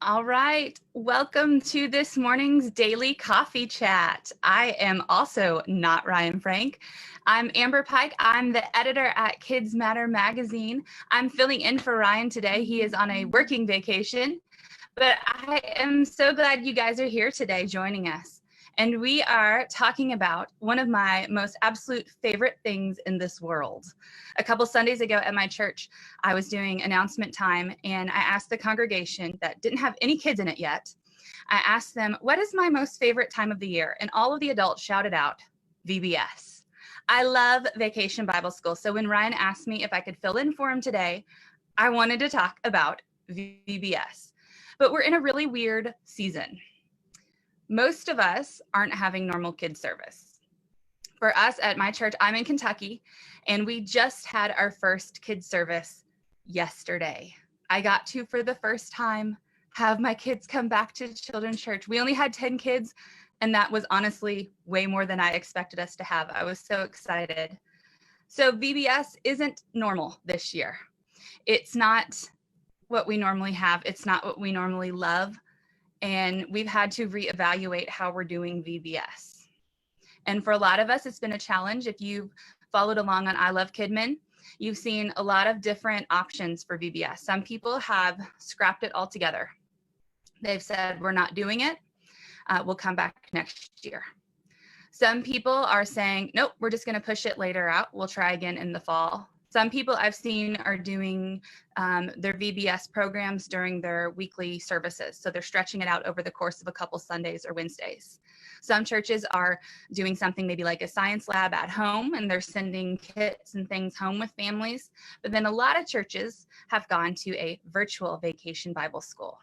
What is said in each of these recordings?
All right, welcome to this morning's daily coffee chat. I am also not Ryan Frank. I'm Amber Pike. I'm the editor at Kids Matter magazine. I'm filling in for Ryan today. He is on a working vacation, but I am so glad you guys are here today joining us. And we are talking about one of my most absolute favorite things in this world. A couple Sundays ago at my church, I was doing announcement time, and I asked the congregation that didn't have any kids in it yet, I asked them, what is my most favorite time of the year? And all of the adults shouted out, VBS. I love Vacation Bible School. So when Ryan asked me if I could fill in for him today, I wanted to talk about VBS. But we're in a really weird season. Most of us aren't having normal kid service. For us at my church, I'm in Kentucky, and we just had our first kid service yesterday. I got to, for the first time, have my kids come back to children's church. We only had 10 kids, and that was honestly way more than I expected us to have. I was so excited. So VBS isn't normal this year. It's not what we normally have. It's not what we normally love. And we've had to reevaluate how we're doing VBS. And for a lot of us, it's been a challenge. If you've followed along on I Love Kidmin, you've seen a lot of different options for VBS. Some people have scrapped it altogether. They've said, we're not doing it. We'll come back next year. Some people are saying, nope, we're just going to push it later out. We'll try again in the fall. Some people I've seen are doing their VBS programs during their weekly services. So they're stretching it out over the course of a couple Sundays or Wednesdays. Some churches are doing something maybe like a science lab at home, and they're sending kits and things home with families. But then a lot of churches have gone to a virtual Vacation Bible School.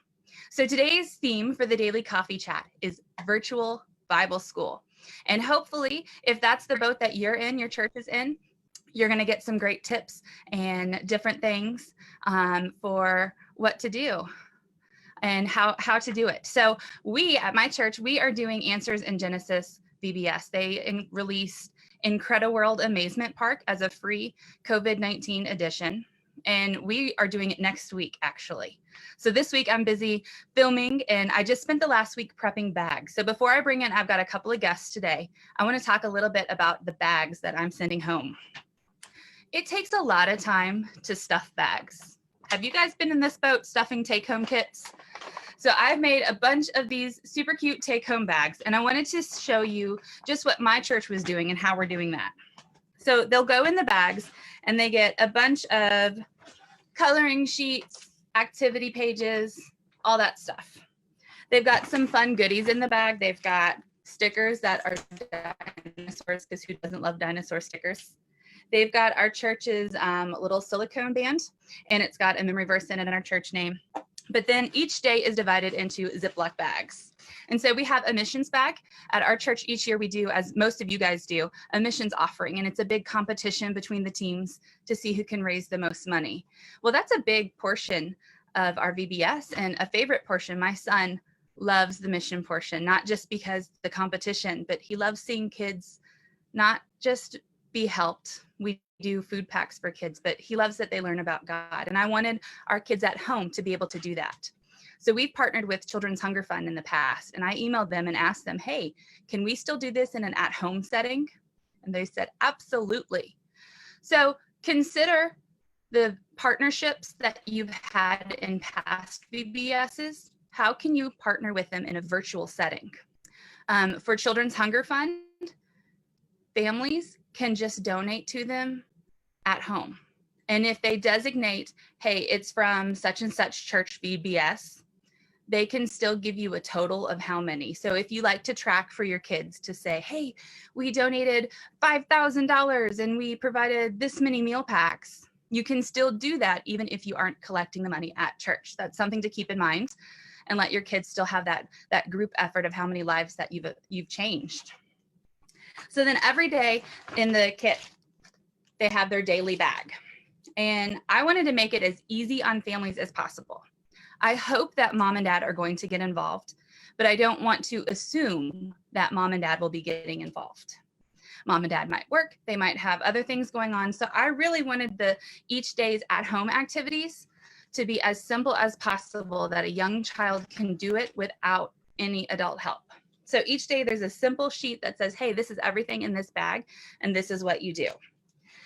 So today's theme for the daily coffee chat is virtual Bible school. And hopefully, if that's the boat that you're in, your church is in, you're going to get some great tips and different things for what to do and how to do it. So we at my church, we are doing Answers in Genesis VBS. They released Incrediworld Amazement Park as a free COVID-19 edition. And we are doing it next week, actually. So this week I'm busy filming, and I just spent the last week prepping bags. So before I bring in, I've got a couple of guests today. I want to talk a little bit about the bags that I'm sending home. It takes a lot of time to stuff bags. Have you guys been in this boat stuffing take-home kits? So I've made a bunch of these super cute take-home bags, and I wanted to show you just what my church was doing and how we're doing that. So they'll go in the bags, and they get a bunch of coloring sheets, activity pages, all that stuff. They've got some fun goodies in the bag. They've got stickers that are dinosaurs, because who doesn't love dinosaur stickers? They've got our church's little silicone band, and it's got a memory verse in it and our church name. But then each day is divided into Ziploc bags. And so we have a missions bag. At our church each year we do, as most of you guys do, a missions offering. And it's a big competition between the teams to see who can raise the most money. Well, that's a big portion of our VBS, and a favorite portion. My son loves the mission portion, not just because the competition, but he loves seeing kids not just be helped. We do food packs for kids, but he loves that they learn about God. And I wanted our kids at home to be able to do that. So we've partnered with Children's Hunger Fund in the past, and I emailed them and asked them, hey, can we still do this in an at-home setting? And they said, absolutely. So consider the partnerships that you've had in past VBSs. How can you partner with them in a virtual setting? For Children's Hunger Fund, families can just donate to them at home. And if they designate, hey, it's from such and such church VBS, they can still give you a total of how many. So if you like to track for your kids to say, hey, we donated $5,000 and we provided this many meal packs, you can still do that even if you aren't collecting the money at church. That's something to keep in mind, and let your kids still have that group effort of how many lives that you've changed. So then every day in the kit, they have their daily bag. And I wanted to make it as easy on families as possible. I hope that mom and dad are going to get involved, but I don't want to assume that mom and dad will be getting involved. Mom and dad might work, they might have other things going on. So I really wanted each day's at-home activities to be as simple as possible that a young child can do it without any adult help. So each day there's a simple sheet that says, hey, this is everything in this bag, and this is what you do.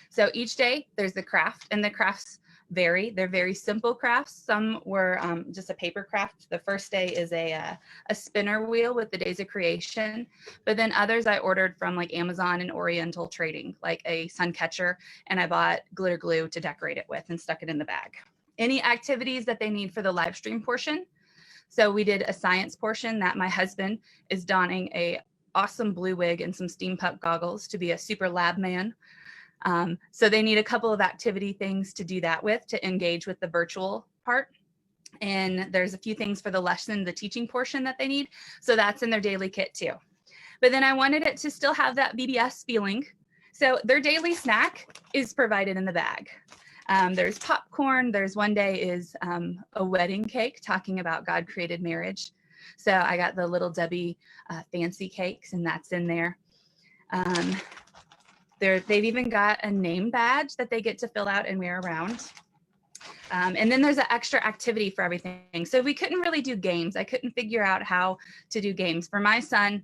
So each day there's the craft, and the crafts vary. They're very simple crafts. Some were just a paper craft. The first day is a spinner wheel with the days of creation, but then others I ordered from like Amazon and Oriental Trading, like a sun catcher, and I bought glitter glue to decorate it with and stuck it in the bag. Any activities that they need for the live stream portion. So we did a science portion that my husband is donning a awesome blue wig and some steampunk goggles to be a super lab man. So they need a couple of activity things to do that with, to engage with the virtual part. And there's a few things for the lesson, the teaching portion that they need. So that's in their daily kit too. But then I wanted it to still have that VBS feeling. So their daily snack is provided in the bag. There's popcorn. There's one day is a wedding cake talking about God created marriage. So I got the Little Debbie fancy cakes, and that's in there. They've even got a name badge that they get to fill out and wear around. And then there's an extra activity for everything. So we couldn't really do games. I couldn't figure out how to do games. For my son,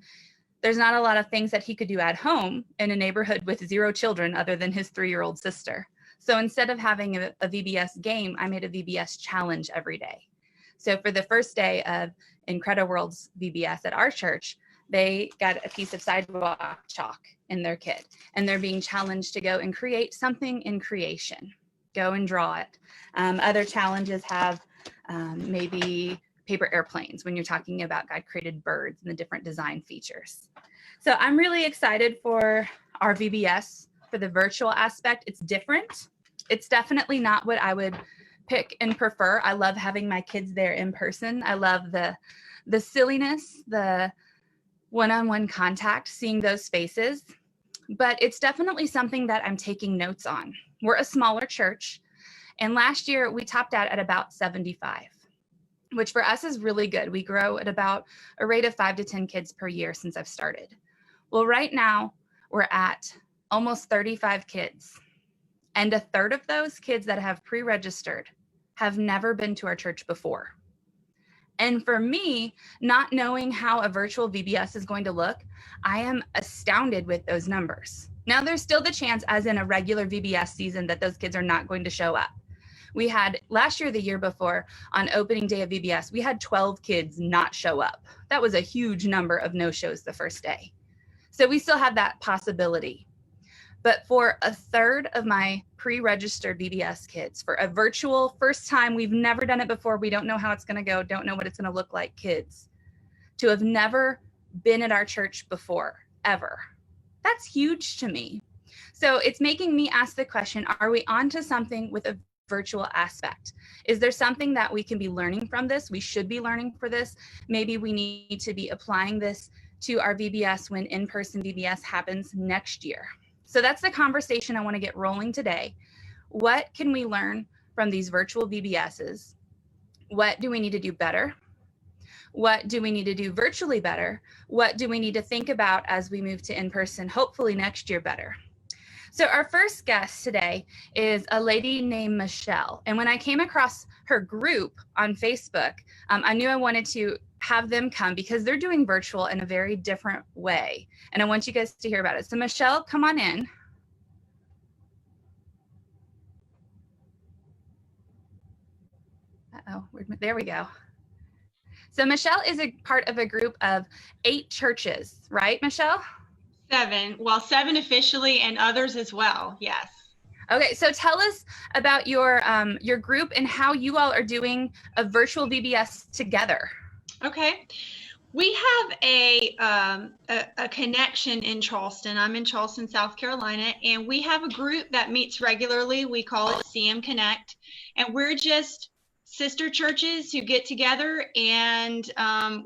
there's not a lot of things that he could do at home in a neighborhood with 0 children other than his 3-year-old sister. So instead of having a VBS game, I made a VBS challenge every day. So for the first day of Incrediworld's VBS at our church, they got a piece of sidewalk chalk in their kit, and they're being challenged to go and create something in creation. Go and draw it. Other challenges have maybe paper airplanes when you're talking about God created birds and the different design features. So I'm really excited for our VBS for the virtual aspect. It's different. It's definitely not what I would pick and prefer. I love having my kids there in person. I love the silliness, the one-on-one contact, seeing those faces, but it's definitely something that I'm taking notes on. We're a smaller church, and last year we topped out at about 75, which for us is really good. We grow at about a rate of 5 to 10 kids per year since I've started. Well, right now we're at almost 35 kids, and a third of those kids that have pre-registered have never been to our church before. And for me, not knowing how a virtual VBS is going to look, I am astounded with those numbers. Now, there's still the chance, as in a regular VBS season, that those kids are not going to show up. We had last year, the year before, on opening day of VBS, we had 12 kids not show up. That was a huge number of no-shows the first day. So we still have that possibility. But for a third of my pre-registered VBS kids, for a virtual first time, we've never done it before, we don't know how it's going to go, don't know what it's going to look like, kids, to have never been at our church before, ever. That's huge to me. So it's making me ask the question, are we onto something with a virtual aspect? Is there something that we can be learning from this? We should be learning for this. Maybe we need to be applying this to our VBS when in-person VBS happens next year. So that's the conversation I want to get rolling today. What can we learn from these virtual VBSs? What do we need to do better? What do we need to do virtually better? What do we need to think about as we move to in-person, hopefully next year better? So our first guest today is a lady named Michelle. And when I came across her group on Facebook, I knew I wanted to have them come because they're doing virtual in a very different way. And I want you guys to hear about it. So Michelle, come on in. Uh-oh, there we go. So Michelle is a part of a group of 8 churches, right, Michelle? 7. Well, 7 officially and others as well. Yes. Okay, so tell us about your group and how you all are doing a virtual VBS together. Okay. We have a connection in Charleston. I'm in Charleston, South Carolina, and we have a group that meets regularly. We call it CM Connect, and we're just sister churches who get together and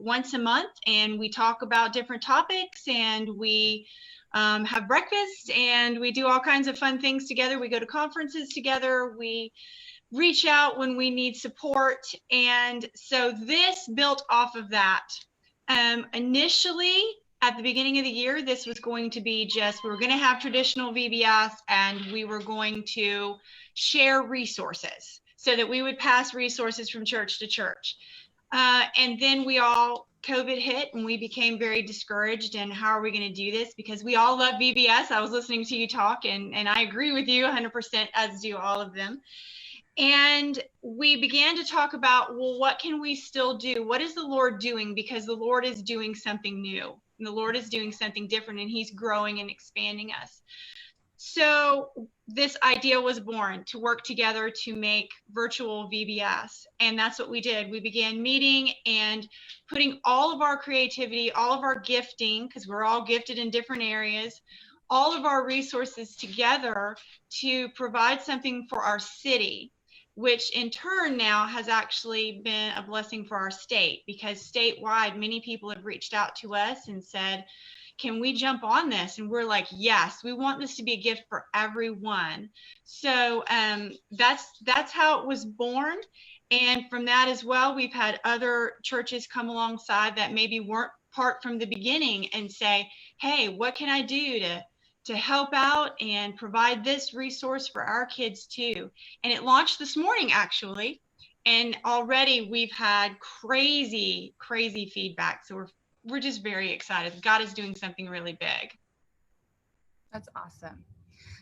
once a month, and we talk about different topics, and we have breakfast, and we do all kinds of fun things together. We go to conferences together. We reach out when we need support. And so this built off of that. Initially, at the beginning of the year, this was going to be we were going to have traditional VBS, and we were going to share resources. so that we would pass resources from church to church. And then COVID hit and we became very discouraged. And how are we going to do this? Because we all love VBS. I was listening to you talk, and I agree with you 100%, as do all of them. And we began to talk about, well, what can we still do? What is the Lord doing? Because the Lord is doing something new, and the Lord is doing something different, and he's growing and expanding us. So this idea was born to work together to make virtual VBS. And that's what we did. We began meeting and putting all of our creativity, all of our gifting, because we're all gifted in different areas, all of our resources together to provide something for our city, which in turn now has actually been a blessing for our state, because statewide, many people have reached out to us and said, can we jump on this? And we're like, yes, we want this to be a gift for everyone. So that's how it was born. And from that as well, we've had other churches come alongside that maybe weren't part from the beginning and say, hey, what can I do to help out and provide this resource for our kids too? And it launched this morning, actually. And already we've had crazy feedback. So we're just very excited. God is doing something really big. That's awesome.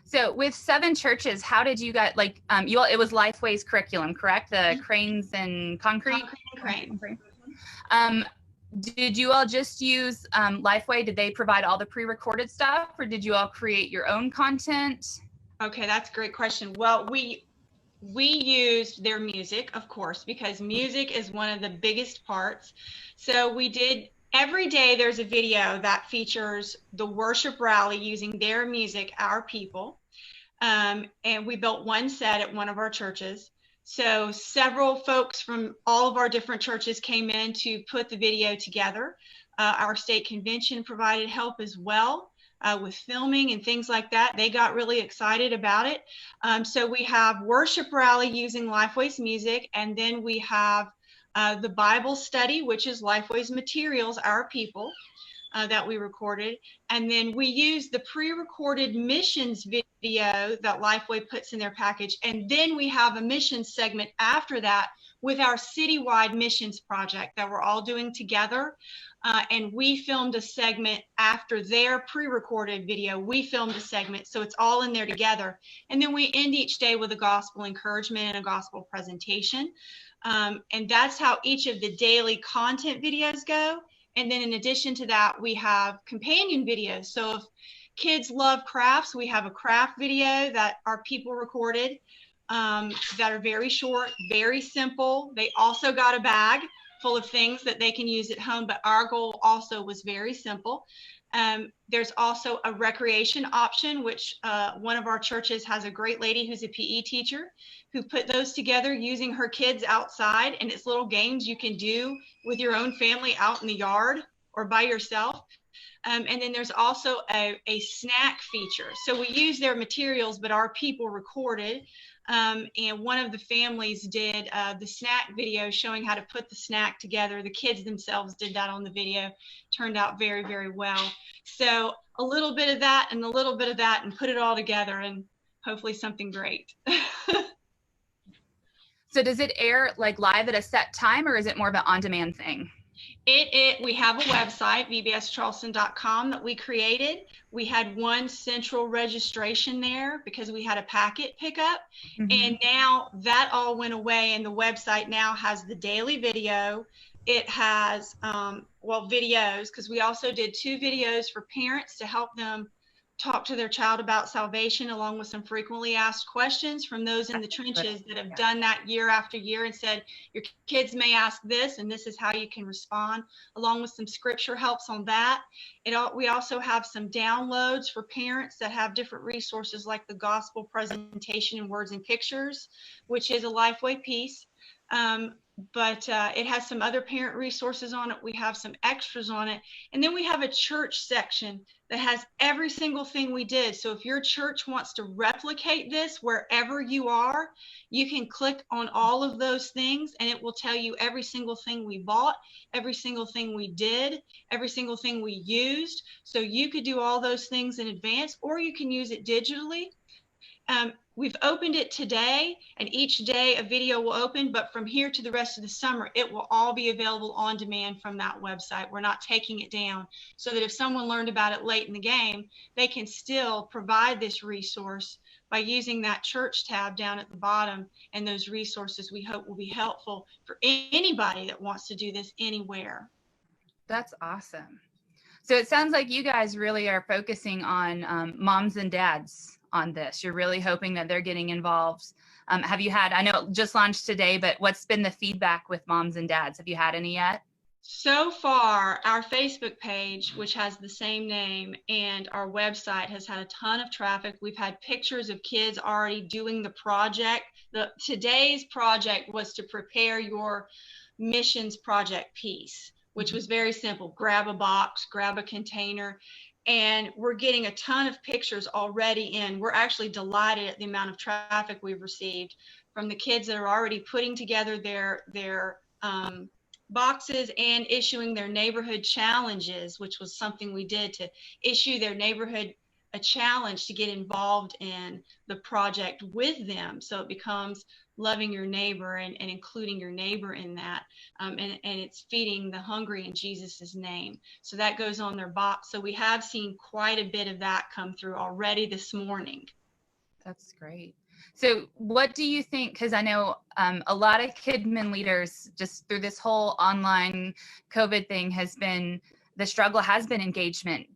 So with 7 churches, how did you guys, like, it was Lifeway's curriculum, correct? The cranes and concrete? Crane. Did you all just use Lifeway? Did they provide all the pre-recorded stuff, or did you all create your own content? Okay, that's a great question. Well, we used their music, of course, because music is one of the biggest parts. So we did, every day there's a video that features the worship rally using their music, Our People. And we built one set at one of our churches. So several folks from all of our different churches came in to put the video together. Our state convention provided help as well with filming and things like that. They got really excited about it. So we have worship rally using Lifeway's music, and then we have the Bible study, which is Lifeway's materials, Our People, that we recorded. And then we use the pre-recorded missions video that Lifeway puts in their package. And then we have a missions segment after that with our citywide missions project that we're all doing together. And we filmed a segment after their pre-recorded video. We filmed a segment, so it's all in there together. And then we end each day with a gospel encouragement and a gospel presentation. And that's how each of the daily content videos go. And then in addition to that, we have companion videos. So if kids love crafts, we have a craft video that our people recorded that are very short, very simple. They also got a bag full of things that they can use at home, but our goal also was very simple. There's also a recreation option, which one of our churches has a great lady who's a PE teacher who put those together using her kids outside, and it's little games you can do with your own family out in the yard or by yourself. And then there's also a snack feature. So we use their materials, but our people recorded. And one of the families did the snack video showing how to put the snack together. The kids themselves did that on the video. Turned out very, very well. So a little bit of that and a little bit of that, and put it all together, and hopefully something great. So does it air like live at a set time, or is it more of an on-demand thing? We have a website, vbscharleston.com, that we created. We had one central registration there because we had a packet pickup. Mm-hmm. And now that all went away, and the website now has the daily video. It has, videos, because we also did 2 videos for parents to help them talk to their child about salvation, along with some frequently asked questions from those in the trenches that have done that year after year and said, your kids may ask this, and this is how you can respond, along with some scripture helps on that. We also have some downloads for parents that have different resources, like the gospel presentation in words and pictures, which is a Lifeway piece. But it has some other parent resources on it. We have some extras on it. And then we have a church section that has every single thing we did. So if your church wants to replicate this wherever you are, you can click on all of those things, and it will tell you every single thing we bought, every single thing we did, every single thing we used. So you could do all those things in advance, or you can use it digitally. we've opened it today, and each day a video will open, but from here to the rest of the summer, it will all be available on demand from that website. We're not taking it down, so that if someone learned about it late in the game, they can still provide this resource by using that church tab down at the bottom. And those resources, we hope, will be helpful for anybody that wants to do this anywhere. That's awesome. So it sounds like you guys really are focusing on moms and dads on this. You're really hoping that they're getting involved. Have you had, I know it just launched today, but what's been the feedback with moms and dads? Have you had any yet? So far, our Facebook page, which has the same name, and our website has had a ton of traffic. We've had pictures of kids already doing the project. Today's project was to prepare your missions project piece, which was very simple. Grab a box, grab a container, and we're getting a ton of pictures already in. We're actually delighted at the amount of traffic we've received from the kids that are already putting together their boxes and issuing their neighborhood challenges, which was something we did to issue their neighborhood a challenge to get involved in the project with them. So it becomes loving your neighbor and including your neighbor in that. And it's feeding the hungry in Jesus's name. So that goes on their box. So we have seen quite a bit of that come through already this morning. That's great. So what do you think, because I know a lot of KidMin leaders just through this whole online COVID thing the struggle has been engagement.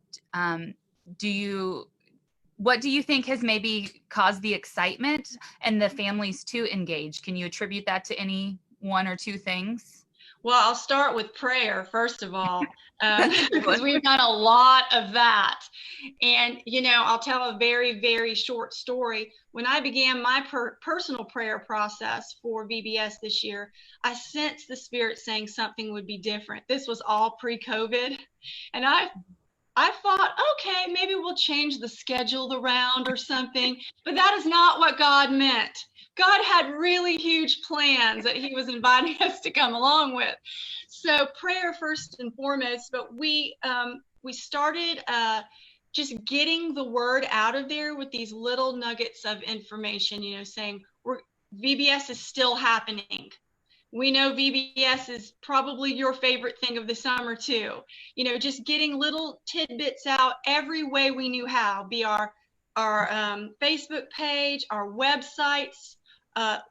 What do you think has maybe caused the excitement and the families to engage? Can you attribute that to any one or two things? Well, I'll start with prayer, first of all, because we've done a lot of that. And, I'll tell a very, very short story. When I began my personal prayer process for VBS this year, I sensed the Spirit saying something would be different. This was all pre-COVID. And I thought, okay, maybe we'll change the schedule around or something. But that is not what God meant. God had really huge plans that he was inviting us to come along with. So prayer first and foremost, but we started just getting the word out of there with these little nuggets of information, saying VBS is still happening. We know VBS is probably your favorite thing of the summer too. Just getting little tidbits out every way we knew how, be our Facebook page, our websites,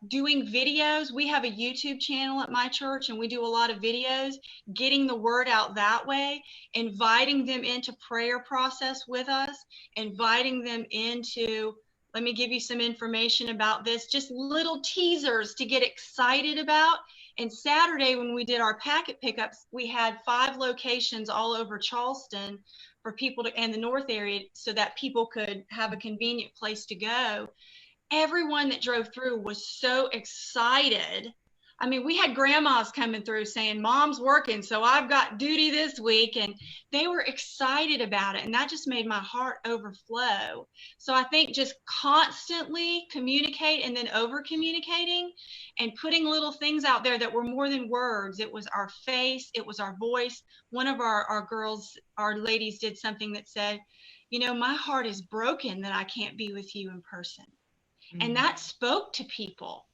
doing videos. We have a YouTube channel at my church and we do a lot of videos, getting the word out that way, inviting them into prayer process with us, inviting them into, let me give you some information about this, just little teasers to get excited about. And Saturday when we did our packet pickups, we had 5 locations all over Charleston for people and the North area so that people could have a convenient place to go. Everyone that drove through was so excited. I mean, we had grandmas coming through saying, Mom's working, so I've got duty this week. And they were excited about it. And that just made my heart overflow. So I think just constantly communicate and then over communicating and putting little things out there that were more than words. It was our face. It was our voice. One of our girls, our ladies did something that said, my heart is broken that I can't be with you in person. And that spoke to people.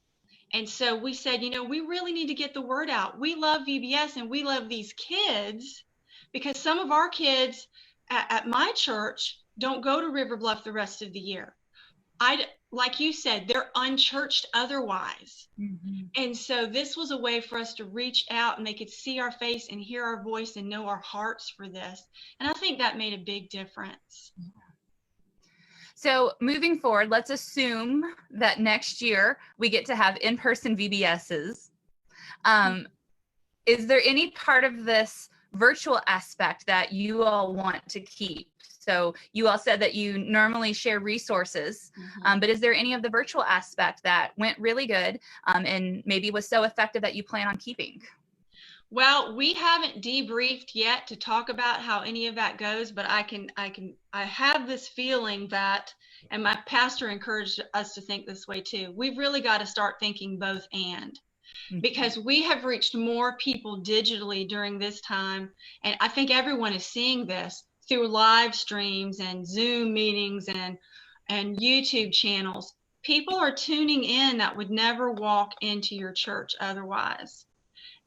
And so we said, we really need to get the word out. We love VBS and we love these kids because some of our kids at my church don't go to River Bluff the rest of the year. Like you said, they're unchurched otherwise. Mm-hmm. And so this was a way for us to reach out and they could see our face and hear our voice and know our hearts for this. And I think that made a big difference. Yeah. So moving forward, let's assume that next year we get to have in-person VBSs. Is there any part of this virtual aspect that you all want to keep? So you all said that you normally share resources, but is there any of the virtual aspect that went really good and maybe was so effective that you plan on keeping? Well, we haven't debriefed yet to talk about how any of that goes, but I have this feeling that, and my pastor encouraged us to think this way too, we've really got to start thinking both and, because we have reached more people digitally during this time. And I think everyone is seeing this through live streams and Zoom meetings and YouTube channels. people are tuning in that would never walk into your church otherwise.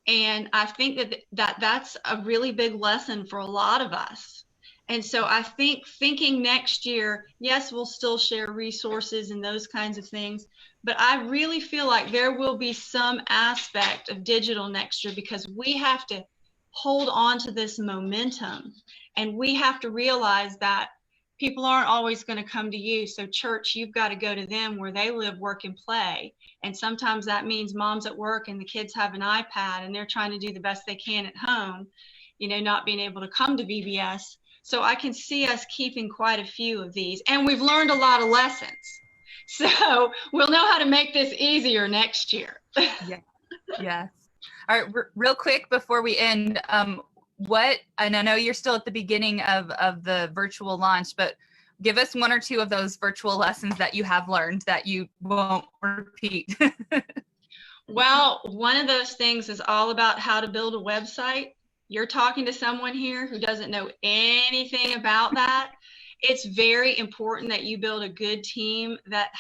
And I think that's a really big lesson for a lot of us. And so I think thinking next year, yes, we'll still share resources and those kinds of things, but I really feel like there will be some aspect of digital next year, because we have to hold on to this momentum, and we have to realize that people aren't always going to come to you. So church, you've got to go to them where they live, work, and play. And sometimes that means mom's at work and the kids have an iPad and they're trying to do the best they can at home, not being able to come to VBS. So I can see us keeping quite a few of these, and we've learned a lot of lessons. So we'll know how to make this easier next year. Yeah. Yes. All right, real quick before we end, and I know you're still at the beginning of the virtual launch, but give us one or two of those virtual lessons that you have learned that you won't repeat. Well, one of those things is all about how to build a website. You're talking to someone here who doesn't know anything about that. It's very important that you build a good team that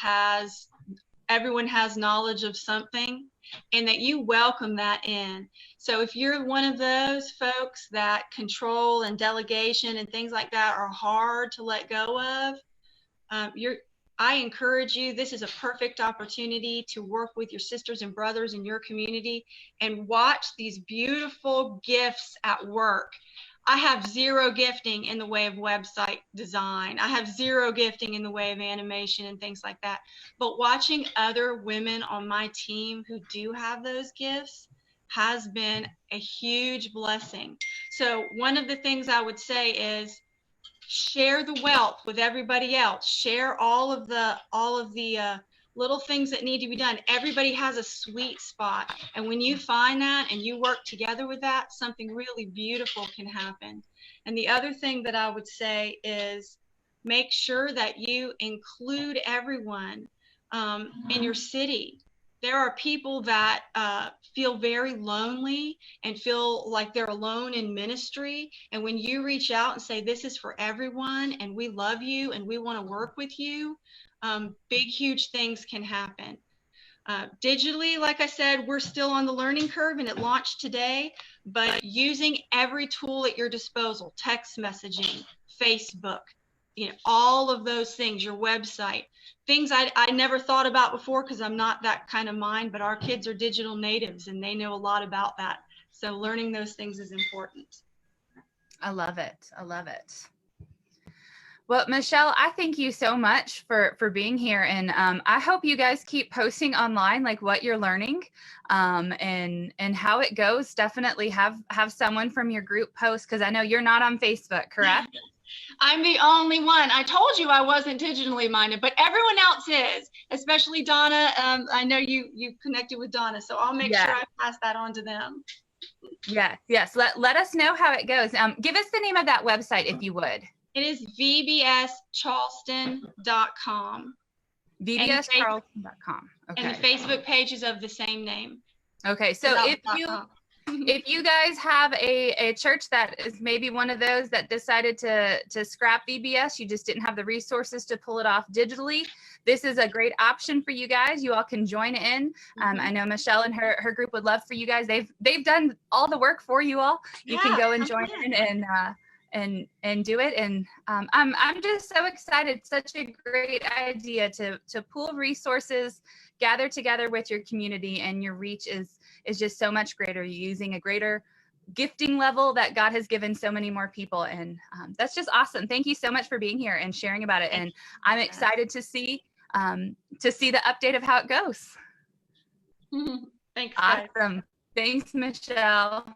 everyone has knowledge of something, and that you welcome that in. So if you're one of those folks that control and delegation and things like that are hard to let go of, I encourage you, this is a perfect opportunity to work with your sisters and brothers in your community and watch these beautiful gifts at work. I have zero gifting in the way of website design. I have zero gifting in the way of animation and things like that. But watching other women on my team who do have those gifts has been a huge blessing. So one of the things I would say is share the wealth with everybody else. Share all of the little things that need to be done. Everybody has a sweet spot. And when you find that and you work together with that, something really beautiful can happen. And the other thing that I would say is make sure that you include everyone in your city. There are people that feel very lonely and feel like they're alone in ministry. And when you reach out and say, this is for everyone, and we love you and we want to work with you, big, huge things can happen. Digitally, like I said, we're still on the learning curve, and it launched today, but using every tool at your disposal, text messaging, Facebook, all of those things, your website, things I never thought about before because I'm not that kind of mind, but our kids are digital natives and they know a lot about that. So learning those things is important. I love it. I love it. Well, Michelle, I thank you so much for being here. And I hope you guys keep posting online, like what you're learning and how it goes. Definitely have someone from your group post, because I know you're not on Facebook, correct? I'm the only one. I told you I wasn't digitally minded, but everyone else is, especially Donna. I know you connected with Donna, so I'll make sure I pass that on to them. Yes. Let us know how it goes. Give us the name of that website if you would. It is vbscharleston.com. vbscharleston.com. Okay. And the Facebook page is of the same name. Okay, so if you guys have a church that is maybe one of those that decided to scrap VBS, you just didn't have the resources to pull it off digitally, this is a great option for you guys. You all can join in. I know Michelle and her group would love for you guys. They've done all the work for you all. You can go and join in and do it. And I'm just so excited. Such a great idea to pool resources, gather together with your community, and your reach is just so much greater. You're using a greater gifting level that God has given so many more people. And that's just awesome. Thank you so much for being here and sharing about it. And I'm excited to see the update of how it goes. Thanks, guys. Awesome. Thanks, Michelle.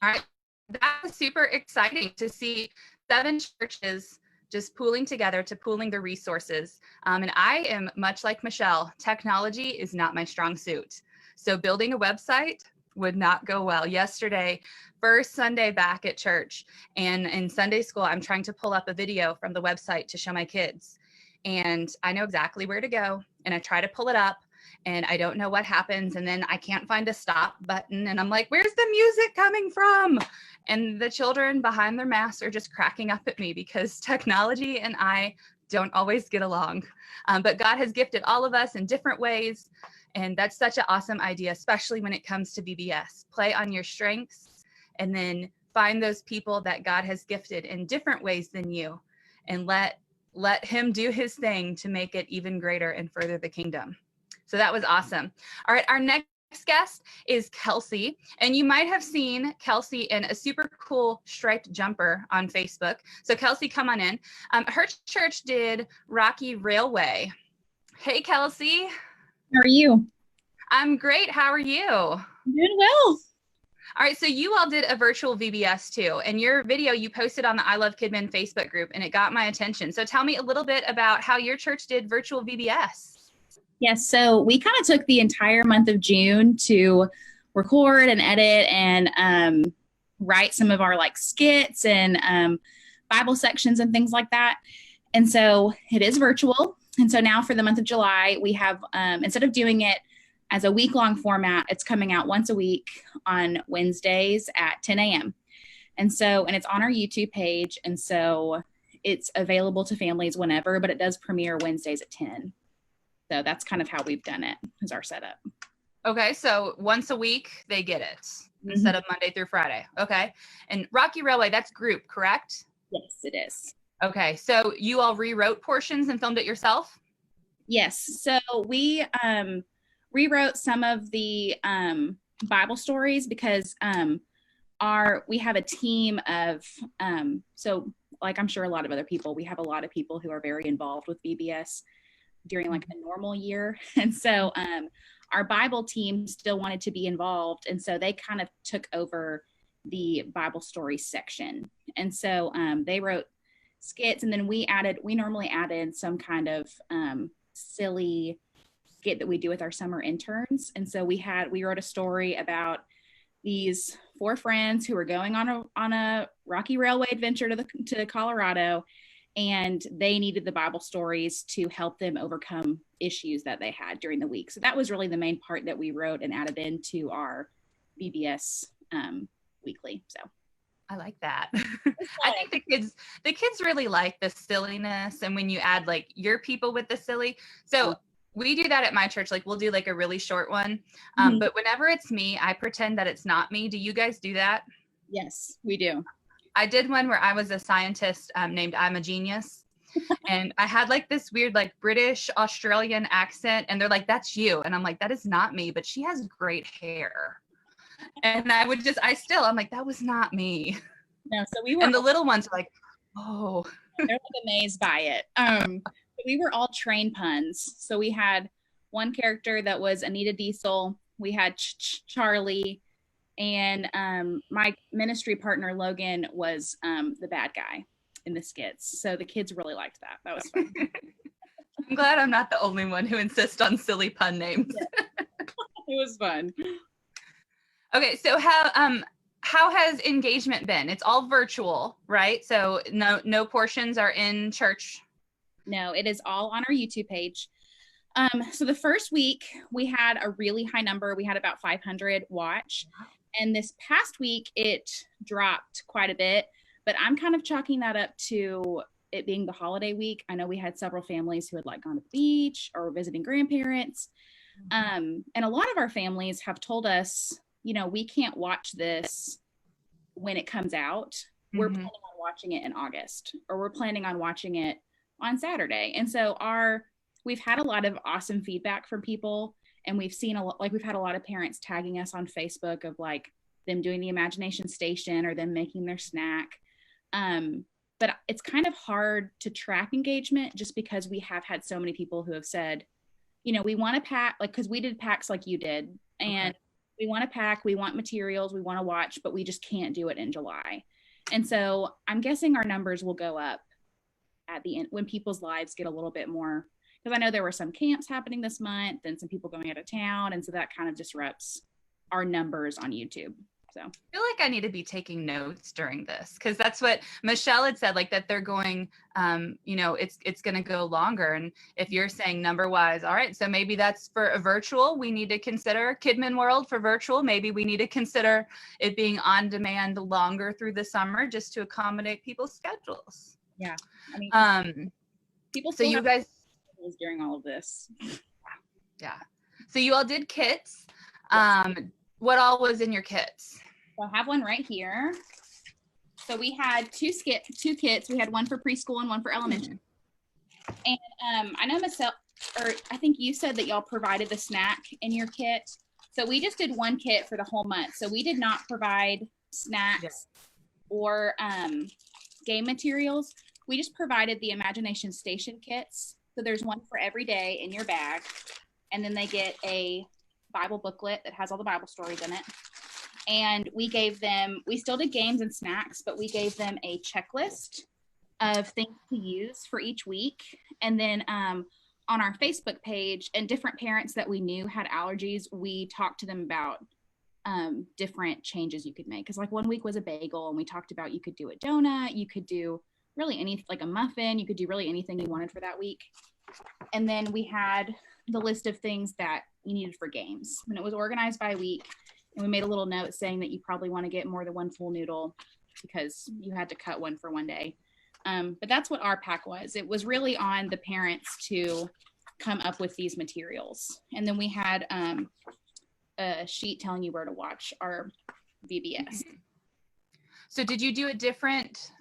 All right. That was super exciting to see 7 churches just pooling together to pooling the resources. And I am much like Michelle. Technology is not my strong suit. So building a website would not go well. Yesterday, first Sunday back at church, and in Sunday school, I'm trying to pull up a video from the website to show my kids. And I know exactly where to go. And I try to pull it up, and I don't know what happens. And then I can't find a stop button. And I'm like, where's the music coming from? And the children behind their masks are just cracking up at me because technology and I don't always get along. But God has gifted all of us in different ways. And that's such an awesome idea, especially when it comes to VBS. Play on your strengths and then find those people that God has gifted in different ways than you, and let him do his thing to make it even greater and further the kingdom. So that was awesome. All right, our next guest is Kelsey, and you might have seen Kelsey in a super cool striped jumper on Facebook. So Kelsey, come on in. Her church did Rocky Railway. Hey, Kelsey. How are you? I'm great. How are you? I'm doing well. All right, so you all did a virtual VBS too, and your video you posted on the I Love Kidmin Facebook group, and it got my attention. So tell me a little bit about how your church did virtual VBS. Yes, so we kind of took the entire month of June to record and edit and write some of our like skits and Bible sections and things like that. And so it is virtual. And so now for the month of July, we have, instead of doing it as a week-long format, it's coming out once a week on Wednesdays at 10 a.m. And it's on our YouTube page. And so it's available to families whenever, but it does premiere Wednesdays at 10. So that's kind of how we've done it, is our setup. Okay, so once a week, they get it instead of Monday through Friday. Okay. And Rocky Railway, that's group, correct? Yes, it is. Okay, so you all rewrote portions and filmed it yourself? Yes. So we rewrote some of the Bible stories because we have a team of, so like I'm sure a lot of other people, we have a lot of people who are very involved with VBS during like a normal year. And so our Bible team still wanted to be involved. And so they kind of took over the Bible story section. And so they wrote skits, and then we normally added some kind of silly skit that we do with our summer interns. And so we wrote a story about these 4 friends who were going on a Rocky Railway adventure to Colorado, and they needed the Bible stories to help them overcome issues that they had during the week. So that was really the main part that we wrote and added into our VBS weekly. So I like that. I think the kids really like the silliness, and when you add like your people with the silly. So we do that at my church. Like we'll do like a really short one. But whenever it's me, I pretend that it's not me. Do you guys do that? Yes, we do. I did one where I was a scientist named I'm a Genius. And I had like this weird like British Australian accent, and they're like, that's you. And I'm like, that is not me, but she has great hair. And I'm like, that was not me. No, so we were, and the little ones are like, oh. They're like amazed by it. We were all train puns. So we had one character that was Anita Diesel. We had Charlie, and my ministry partner Logan was the bad guy in the skits. So the kids really liked that. That was fun. I'm glad I'm not the only one who insists on silly pun names. Yeah. It was fun. Okay, so how has engagement been? It's all virtual, right? So no portions are in church. No, it is all on our YouTube page. So the first week we had a really high number. We had about 500 watch. And this past week it dropped quite a bit, but I'm kind of chalking that up to it being the holiday week. I know we had several families who had like gone to the beach or were visiting grandparents. And a lot of our families have told us, we can't watch this when it comes out. We're planning on watching it in August, or we're planning on watching it on Saturday. And so we've had a lot of awesome feedback from people, and we've had a lot of parents tagging us on Facebook of like them doing the imagination station or them making their snack. But it's kind of hard to track engagement just because we have had so many people who have said, we want to pack, like, because we did packs like you did, and we want to pack, we want materials, we want to watch, but we just can't do it in July. And so I'm guessing our numbers will go up at the end when people's lives get a little bit more, because I know there were some camps happening this month and some people going out of town. And so that kind of disrupts our numbers on YouTube. So I feel like I need to be taking notes during this, because that's what Michelle had said, like that they're going, it's going to go longer. And if you're saying number wise, all right, so maybe that's for a virtual, we need to consider Kidmin World for virtual. Maybe we need to consider it being on demand longer through the summer just to accommodate people's schedules. Yeah. People So still you have guys, struggles during all of this. yeah. So you all did kits. Yes. What all was in your kits? So I have one right here. So we had two kits. We had one for preschool and one for elementary. And I know myself, or I think you said that y'all provided the snack in your kit. So we just did one kit for the whole month. So we did not provide snacks or game materials. We just provided the Imagination Station kits. So there's one for every day in your bag. And then they get a Bible booklet that has all the Bible stories in it. And we gave them, we still did games and snacks, but we gave them a checklist of things to use for each week. And then on our Facebook page, and different parents that we knew had allergies, we talked to them about different changes you could make. Because like one week was a bagel, and we talked about you could do a donut, you could do really any, like a muffin, you could do really anything you wanted for that week. And then we had the list of things that you needed for games. And it was organized by week. And we made a little note saying that you probably want to get more than one full noodle because you had to cut one for one day. But that's what our pack was. It was really on the parents to come up with these materials. And then we had a sheet telling you where to watch our VBS. So did you do a different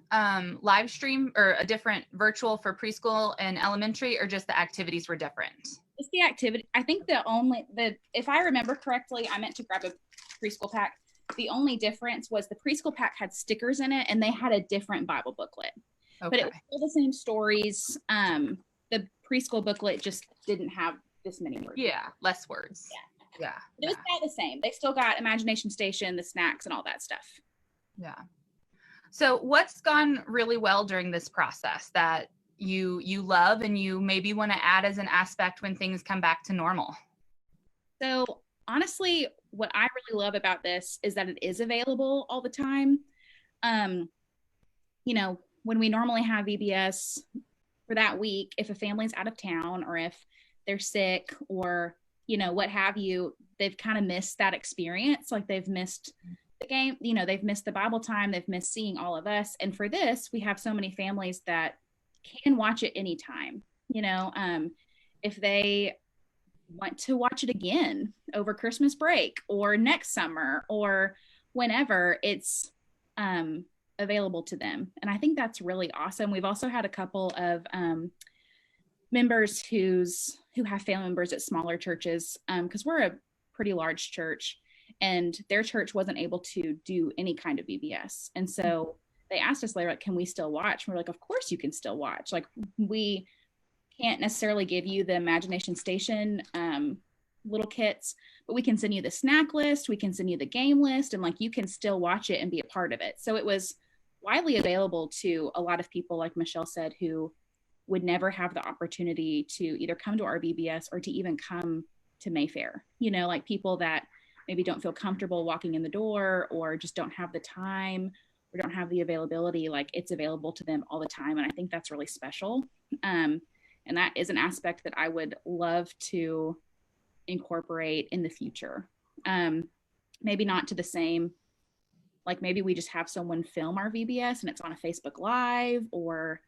live stream or a different virtual for preschool and elementary, or just the activities were different? Just the activity. I think if I remember correctly, I meant to grab a preschool pack. The only difference was the preschool pack had stickers in it, and they had a different Bible booklet. Okay. But it was still the same stories. The preschool booklet just didn't have this many words. Yeah, less words. Yeah. It was about the same. They still got Imagination Station, the snacks, and all that stuff. Yeah. So what's gone really well during this process that you love and you maybe want to add as an aspect when things come back to normal? So honestly, what I really love about this is that it is available all the time. You know, when we normally have VBS for that week, if a family's out of town or if they're sick or, you know, what have you, they've kind of missed that experience. Like they've missed the game, you know, they've missed the Bible time, they've missed seeing all of us. And for this, we have so many families that can watch it anytime, you know, if they want to watch it again over Christmas break or next summer or whenever, it's available to them. And I think that's really awesome. We've also had a couple of members who have family members at smaller churches, because we're a pretty large church, and their church wasn't able to do any kind of VBS. And so they asked us later, like, can we still watch? And we're like, of course you can still watch. Like, we can't necessarily give you the Imagination Station little kits, but we can send you the snack list, we can send you the game list, and like you can still watch it and be a part of it. So it was widely available to a lot of people, like Michelle said, who would never have the opportunity to either come to our VBS or to even come to Mayfair. You know, like people that maybe don't feel comfortable walking in the door or just don't have the time or don't have the availability. Like, it's available to them all the time. And I think that's really special. And that is an aspect that I would love to incorporate in the future. Maybe not to the same, like maybe we just have someone film our VBS and it's on a Facebook Live, or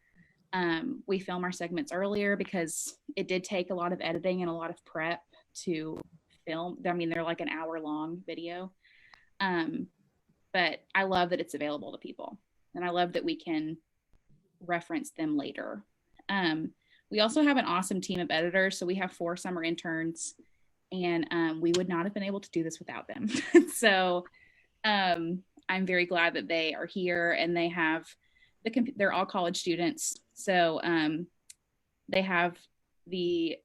we film our segments earlier, because it did take a lot of editing and a lot of prep to film. I mean, they're like an hour-long video. But I love that it's available to people, and I love that we can reference them later. We also have an awesome team of editors. So we have 4 summer interns, and we would not have been able to do this without them. So I'm very glad that they are here, and they have they're all college students. So they have the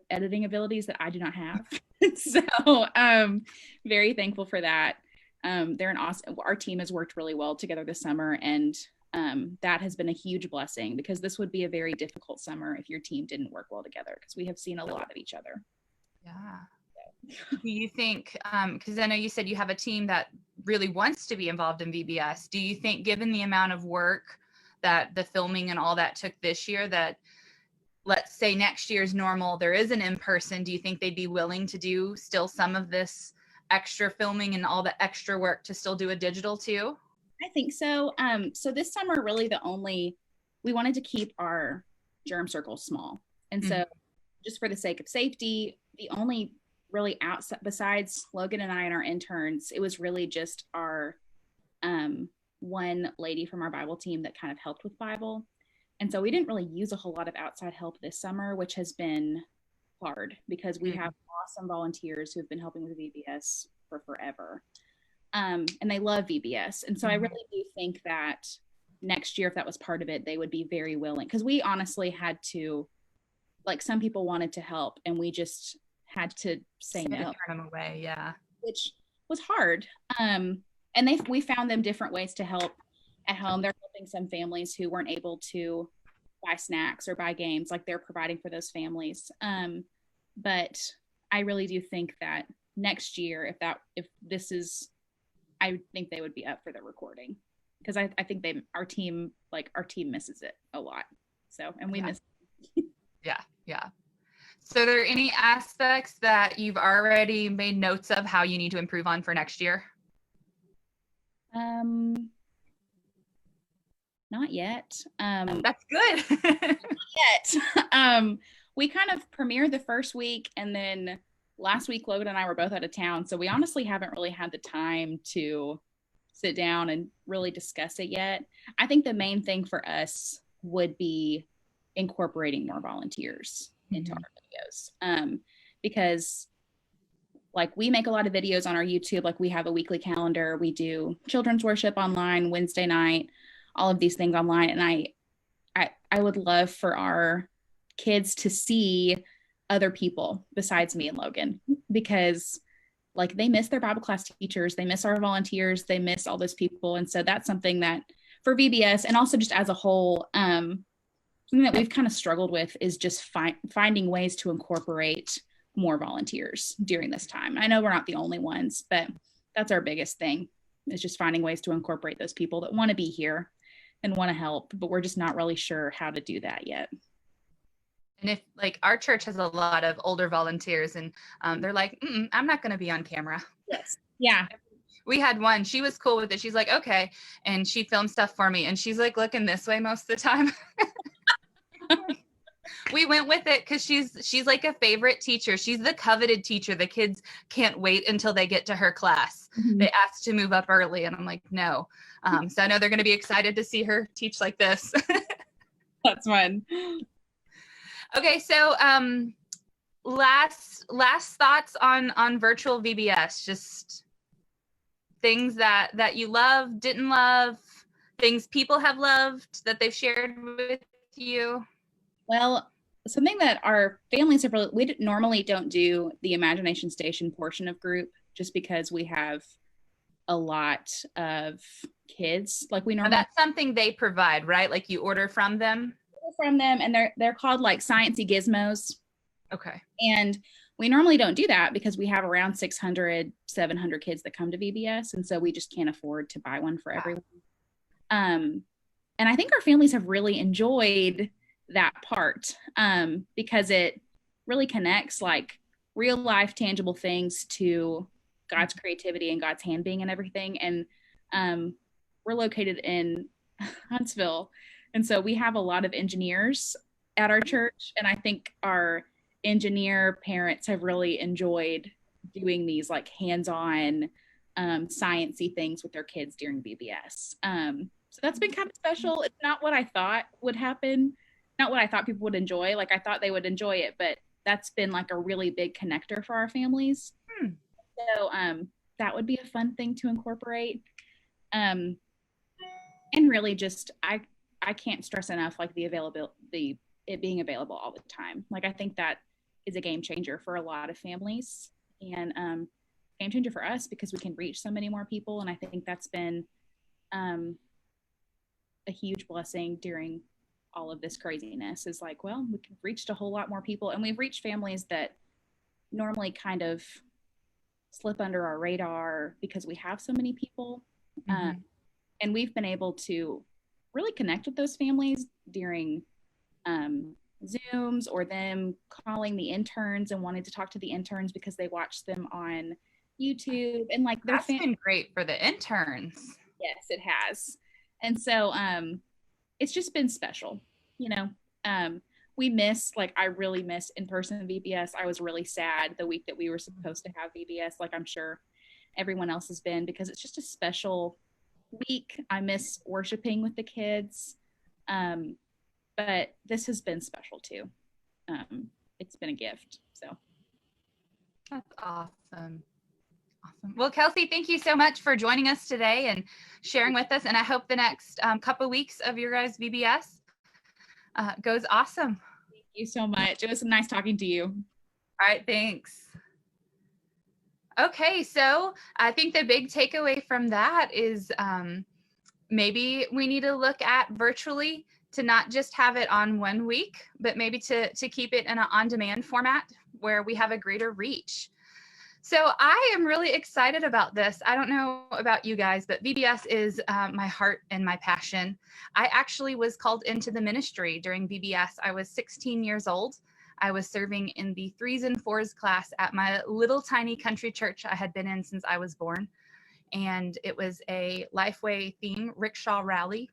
editing abilities that I do not have. So very thankful for that. They're an awesome, our team has worked really well together this summer, and that has been a huge blessing, because this would be a very difficult summer if your team didn't work well together, because we have seen a lot of each other. Yeah. Do you think, because I know you said you have a team that really wants to be involved in VBS, do you think, given the amount of work that the filming and all that took this year, that let's say next year's normal, there is an in-person, do you think they'd be willing to do still some of this extra filming and all the extra work to still do a digital too? I think so. So this summer, really we wanted to keep our germ circle small. And so just for the sake of safety, the only really outside, besides Logan and I and our interns, it was really just our one lady from our Bible team that kind of helped with Bible. And so we didn't really use a whole lot of outside help this summer, which has been hard because we have awesome volunteers who have been helping with VBS for forever. And they love VBS. And so I really do think that next year, if that was part of it, they would be very willing, because we honestly had to, like, some people wanted to help and we just had to say no. Turn them away, yeah. Which was hard. And we found them different ways to help at home. They're helping some families who weren't able to buy snacks or buy games, like they're providing for those families. But I really do think that next year, if this is, I think they would be up for the recording, because I think our team misses it a lot. So, and we miss it. Yeah. So are there any aspects that you've already made notes of how you need to improve on for next year? Not yet. That's good. Not yet. We kind of premiered the first week, and then last week Logan and I were both out of town, so we honestly haven't really had the time to sit down and really discuss it yet. I think the main thing for us would be incorporating more volunteers into our videos, because like we make a lot of videos on our YouTube. Like we have a weekly calendar, we do children's worship online Wednesday night, all of these things online, and I would love for our kids to see other people besides me and Logan, because like they miss their Bible class teachers, they miss our volunteers, they miss all those people. And so that's something that for VBS, and also just as a whole, something that we've kind of struggled with is just finding ways to incorporate more volunteers during this time. I know we're not the only ones, but that's our biggest thing, is just finding ways to incorporate those people that want to be here and want to help, but we're just not really sure how to do that yet. And if like our church has a lot of older volunteers, and they're like, I'm not going to be on camera. Yes. Yeah. We had one, she was cool with it. She's like, okay. And she filmed stuff for me. And she's like looking this way most of the time. We went with it because she's like a favorite teacher. She's the coveted teacher. The kids can't wait until they get to her class. They asked to move up early, and I'm like, no. So I know they're going to be excited to see her teach like this. That's fun. Okay, so last thoughts on virtual VBS, just things that you love, didn't love, things people have loved that they've shared with you. Well, something that our families have we normally don't do the Imagination Station portion of group, just because we have a lot of kids. Like we normally, that's something they provide, right? Like you order from them. And they're called like sciencey gizmos. Okay. And we normally don't do that because we have around 600, 700 kids that come to VBS, and so we just can't afford to buy one for everyone. And I think our families have really enjoyed that part, because it really connects like real life tangible things to God's creativity and God's hand being and everything. And we're located in Huntsville, and so we have a lot of engineers at our church, and I think our engineer parents have really enjoyed doing these like hands-on science-y things with their kids during VBS. So that's been kind of special. It's not what I thought would happen, not what I thought people would enjoy. Like I thought they would enjoy it, but that's been like a really big connector for our families. So that would be a fun thing to incorporate. And really just, I can't stress enough like it being available all the time. Like I think that is a game changer for a lot of families, and game changer for us because we can reach so many more people. And I think that's been a huge blessing during all of this craziness, is like, well, we've reached a whole lot more people, and we've reached families that normally kind of slip under our radar because we have so many people. And we've been able to really connect with those families during Zooms, or them calling the interns and wanting to talk to the interns because they watched them on YouTube, and like that's been great for the interns. Yes, it has. And so it's just been special, you know. I really miss in-person VBS. I was really sad the week that we were supposed to have VBS, like I'm sure everyone else has been, because it's just a special week. I miss worshiping with the kids. But this has been special too. It's been a gift. So that's awesome. Awesome. Well, Kelsey, thank you so much for joining us today and sharing with us. And I hope the next couple weeks of your guys' VBS goes awesome. Thank you so much. It was nice talking to you. All right, thanks. Okay, so I think the big takeaway from that is maybe we need to look at virtually to not just have it on one week, but maybe to keep it in an on-demand format where we have a greater reach. So I am really excited about this. I don't know about you guys, but VBS is my heart and my passion. I actually was called into the ministry during VBS. I was 16 years old. I was serving in the 3s and 4s class at my little tiny country church I had been in since I was born. And it was a Lifeway theme rickshaw rally.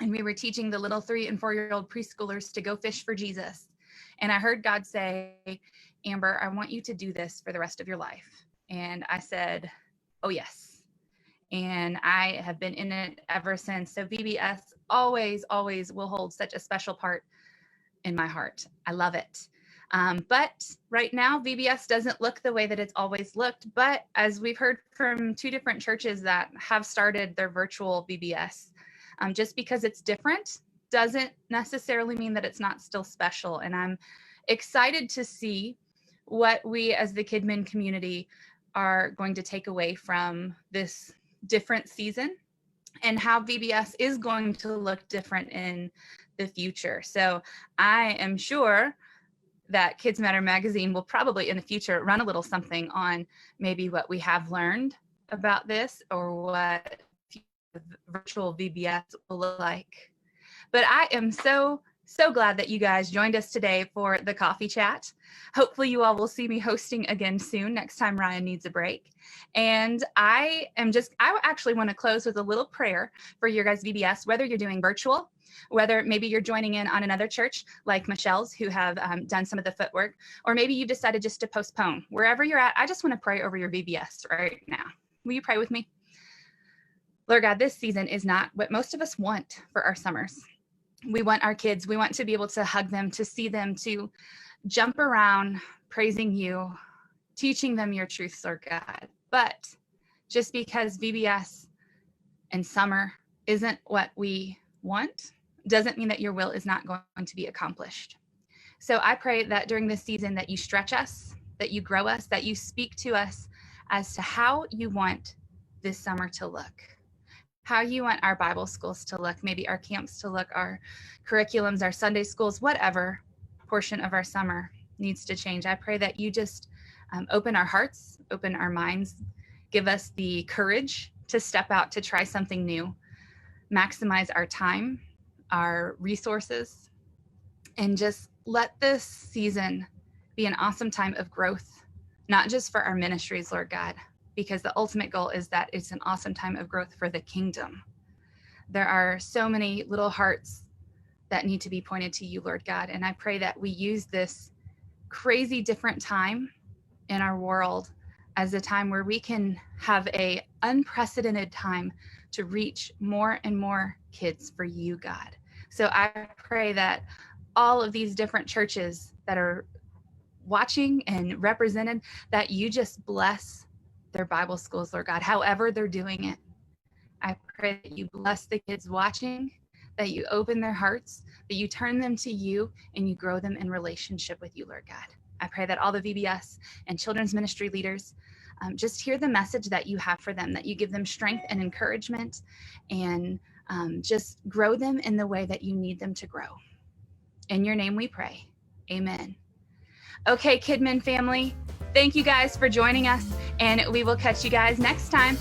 And we were teaching the little 3 and 4-year-old preschoolers to go fish for Jesus. And I heard God say, Amber, I want you to do this for the rest of your life. And I said, oh, yes. And I have been in it ever since. So VBS always, always will hold such a special part in my heart. I love it. But right now, VBS doesn't look the way that it's always looked. But as we've heard from 2 different churches that have started their virtual VBS, just because it's different doesn't necessarily mean that it's not still special. And I'm excited to see what we as the KidMin community are going to take away from this different season and how VBS is going to look different in the future. So I am sure that Kids Matter magazine will probably in the future run a little something on maybe what we have learned about this or what virtual VBS will look like. But I am so glad that you guys joined us today for the coffee chat. Hopefully you all will see me hosting again soon, next time Ryan needs a break. And I actually want to close with a little prayer for your guys' VBS, whether you're doing virtual, whether maybe you're joining in on another church like Michelle's who have done some of the footwork, or maybe you've decided just to postpone. Wherever you're at, I just want to pray over your VBS right now. Will you pray with me? Lord God, this season is not what most of us want for our summers. We want our kids, we want to be able to hug them, to see them, to jump around praising you, teaching them your truths, Lord God. But just because VBS and summer isn't what we want, doesn't mean that your will is not going to be accomplished. So I pray that during this season that you stretch us, that you grow us, that you speak to us as to how you want this summer to look. How you want our Bible schools to look, maybe our camps to look, our curriculums, our Sunday schools, whatever portion of our summer needs to change. I pray that you just open our hearts, open our minds, give us the courage to step out, to try something new, maximize our time, our resources, and just let this season be an awesome time of growth, not just for our ministries, Lord God, because the ultimate goal is that it's an awesome time of growth for the kingdom. There are so many little hearts that need to be pointed to you, Lord God. And I pray that we use this crazy different time in our world as a time where we can have an unprecedented time to reach more and more kids for you, God. So I pray that all of these different churches that are watching and represented, that you just bless their Bible schools, Lord God, however they're doing it. I pray that you bless the kids watching, that you open their hearts, that you turn them to you, and you grow them in relationship with you, Lord God. I pray that all the VBS and children's ministry leaders just hear the message that you have for them, that you give them strength and encouragement, and just grow them in the way that you need them to grow. In your name we pray. Amen. Okay, KidMin family, thank you guys for joining us, and we will catch you guys next time.